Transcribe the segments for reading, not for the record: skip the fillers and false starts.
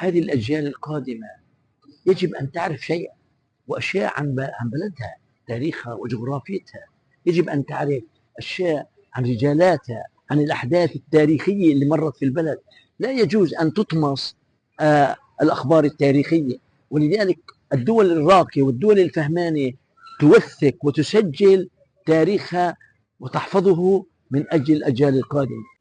هذه الأجيال القادمة يجب أن تعرف شيئا وأشياء عن بلدها، تاريخها وجغرافيتها. يجب أن تعرف أشياء عن رجالاتها، عن الأحداث التاريخية اللي مرت في البلد. لا يجوز أن تطمس الأخبار التاريخية. ولذلك الدول الراقية والدول الفهمانة توثق وتسجل تاريخها وتحفظه من أجل الأجيال القادمة.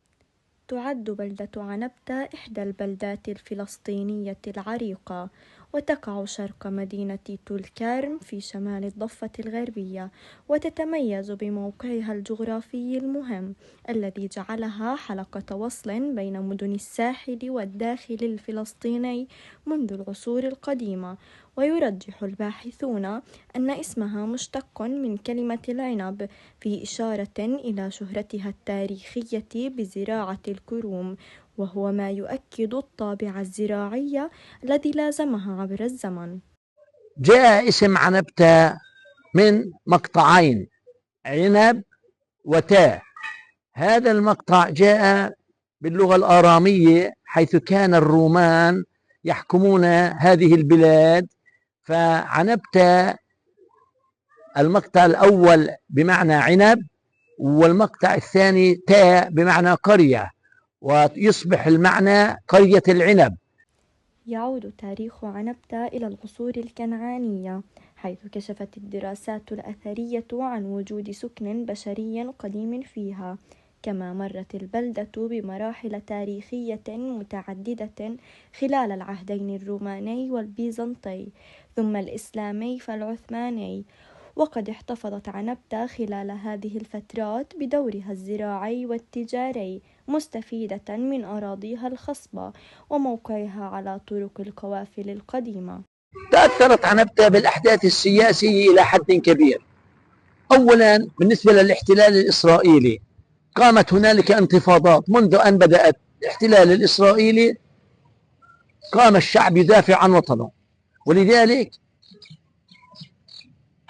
تعد بلدة عنبتة إحدى البلدات الفلسطينية العريقة، وتقع شرق مدينة طولكرم في شمال الضفة الغربية، وتتميز بموقعها الجغرافي المهم الذي جعلها حلقة وصل بين مدن الساحل والداخل الفلسطيني منذ العصور القديمة. ويرجح الباحثون أن اسمها مشتق من كلمة العنب، في إشارة إلى شهرتها التاريخية بزراعة الكروم، وهو ما يؤكد الطابع الزراعي الذي لازمها عبر الزمن. جاء اسم عنبتة من مقطعين، عنب وتاء. هذا المقطع جاء باللغة الآرامية، حيث كان الرومان يحكمون هذه البلاد. فعنبتة المقطع الأول بمعنى عنب، والمقطع الثاني تاء بمعنى قرية، ويصبح المعنى قرية العنب. يعود تاريخ عنبتة إلى العصور الكنعانية، حيث كشفت الدراسات الأثرية عن وجود سكن بشري قديم فيها. كما مرت البلدة بمراحل تاريخية متعددة خلال العهدين الروماني والبيزنطي، ثم الإسلامي فالعثماني. وقد احتفظت عنبتة خلال هذه الفترات بدورها الزراعي والتجاري، مستفيدة من أراضيها الخصبة وموقعها على طرق القوافل القديمة. تأثرت عنبتة بالأحداث السياسية إلى حد كبير. أولا بالنسبة للاحتلال الإسرائيلي، قامت هنالك انتفاضات. منذ أن بدأ الاحتلال الإسرائيلي قام الشعب يدافع عن وطنه، ولذلك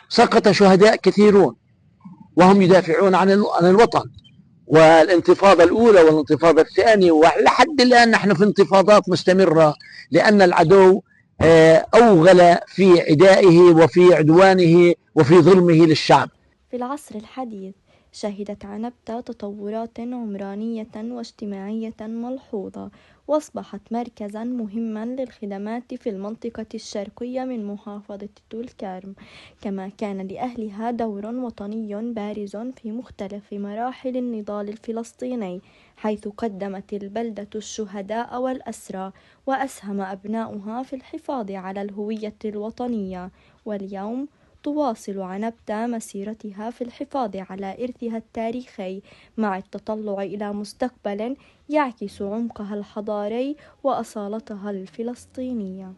سقط شهداء كثيرون وهم يدافعون عن الوطن. والانتفاضة الأولى والانتفاضة الثانية، ولحد الآن نحن في انتفاضات مستمرة، لأن العدو أوغل في عدائه وفي عدوانه وفي ظلمه للشعب. في العصر الحديث شهدت عنبتة تطورات عمرانية واجتماعية ملحوظة، واصبحت مركزا مهما للخدمات في المنطقة الشرقية من محافظة طولكرم. كما كان لأهلها دور وطني بارز في مختلف مراحل النضال الفلسطيني، حيث قدمت البلدة الشهداء والأسرى، وأسهم أبناؤها في الحفاظ على الهوية الوطنية. واليوم تواصل عنبتة مسيرتها في الحفاظ على إرثها التاريخي، مع التطلع إلى مستقبل يعكس عمقها الحضاري وأصالتها الفلسطينية.